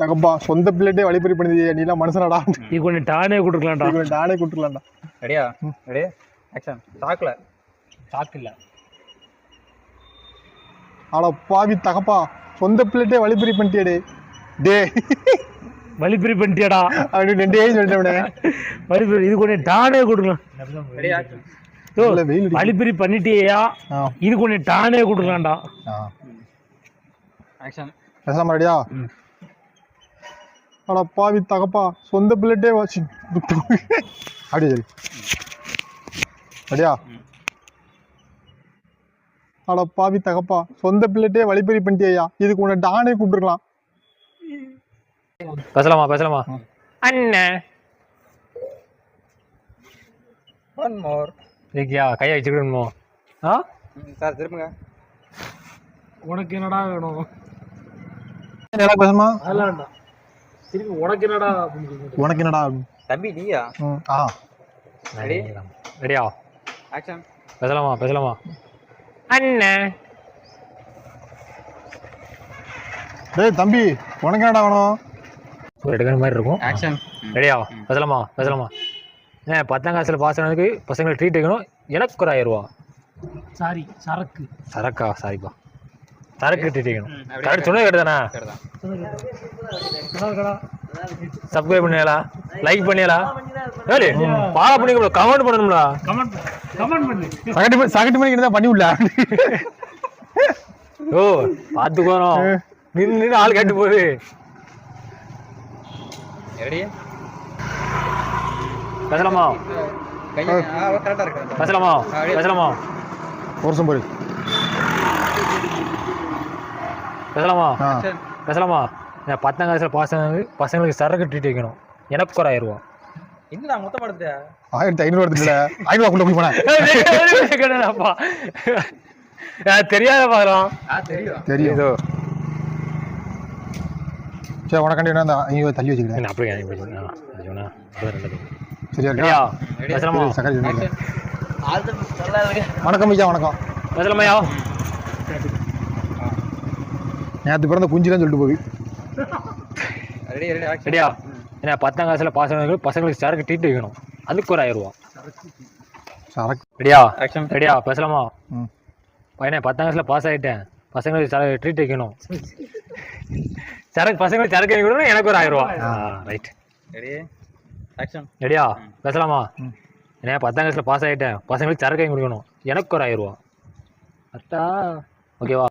தகப்பா சொந்த பிள்ளைட்டே வழிபறி பண்ணுது நீ எல்லாம் மனுஷனாடா. நீ கொஞ்சம் டானே கூட்டுக்கலாம்டா. டானே கூட்டுக்கலாம்டா. ரெடியா? Ready action. சாக்கு இல்ல. ஆனா பாவி தகப்பா சொந்த பிள்ளைட்டே வழிபறி பண்ணிட்டியடே. டே வழிபறி பண்ணிட்டியாடா அப்படின்னு ரெண்டே சொல்லிட்டேன். வழிபறி இது கொஞ்சம் டானே கூட்டுக்கலாம். Ready action. வழிபறி பண்ணிட்டியா இது கொஞ்சம் டானே கூட்டுக்கலாம்டா. ஆக்ஷன். பேசாம ரெடியா? அட பாவி தகப்பா சொந்த பிள்ளைட்டே வாட்சி அப்படியே சரி ரெடியா? அட பாவி தகப்பா சொந்த பிள்ளைட்டே வழிபறி பண்ணிட்டியா இதுக்கு உன்னை டானே கூப்பிட்டுருக்கலாம். பேசலாமா அண்ணே ஒன் மோர். இருக்கியா கையை வச்சுக்கணுமோ? சார் திரும்புங்க. உனக்கு என்னடா வேணும்? பேசுமா அதெல்லாம்டா திரும்பி உனக்கு என்னடா தம்பி நீயா? ரெடியா? ஆக்ஷன். பேசலாமா அண்ணே. டேய் தம்பி உனக்கு என்னடா வேணும்? எடுக்கிற மாதிரி இருக்கும். ஆக்ஷன். ரெடியா? பேசலாமா 10ஆம் கிளாஸில் பாஸ் ஆனதுக்கு பசங்களுக்கு ட்ரீட் வைக்கணும். எனக்கு ஒரு 1000 ரூபா. சாரி சரக்கா சாரிப்பா சரக்கு ட்ரீட் வைக்கணும். கரெக்ட் சொன்னது கரெக்ட் தானே? சப்ஸ்கிரைப் பண்ணியாலா லைக் பண்ணியாலா ஃபாலோ பண்ணி கமெண்ட் பண்ணணும்ல. சகட்டு மணிக்கு தான் பண்ணி விடல. ஓ பார்த்துக்கோணும் நின்று ஆள் கேட்டு போகுது. ரெடி பேசலாமா ஒரு வருஷம் போய் பேசலாமா 10ஆம் கிளாஸில் பாஸ் ஆனது பசங்களுக்கு சரக்கு ட்ரீட் வைக்கணும். எனக்கு ஒரு 1000 ரூபா. என்னடா மொத்தம் எடுத்து 1500 எடுத்துல 500 கொண்டு போய் போனேன்ப்பா. தெரியாத பாக்குறோம். தெரியும் சரி உனக்காண்டி வேணா இங்கே தள்ளி வச்சுக்கிறேன். அப்படியே சரியா? பேசலாமா? வணக்கம் ஐயா. வணக்கம். பேசலாமையா? நேற்று பிறந்த குஞ்சுதான் சொல்லிட்டு போகுது. ரெடியா? 10ஆம் கிளாஸில் பாஸ் ஆனவங்களுக்கு பசங்களுக்கு சரக்கு ட்ரீட் வைக்கணும். அதுக்கு ஒரு 1000 ரூபா. சரக்கு ரெடியா? பேசலாமா? பையனே 10ஆம் கிளாஸில் பாஸ் ஆகிட்டேன் பசங்களுக்கு ட்ரீட் வைக்கணும். பசங்களுக்கு சரக்கு வைக்கணும். எனக்கு ஒரு 1000 ரூபா. ரைட். ரெடியா? பேசலாமா? 10ஆம் கிளாஸில் பாஸ் ஆகிட்டேன் பசங்களுக்கு சரக்கு வாங்கி கொடுக்கணும். எனக்கு ஒரு 1000 ரூபா. கரெக்டா? ஓகேவா?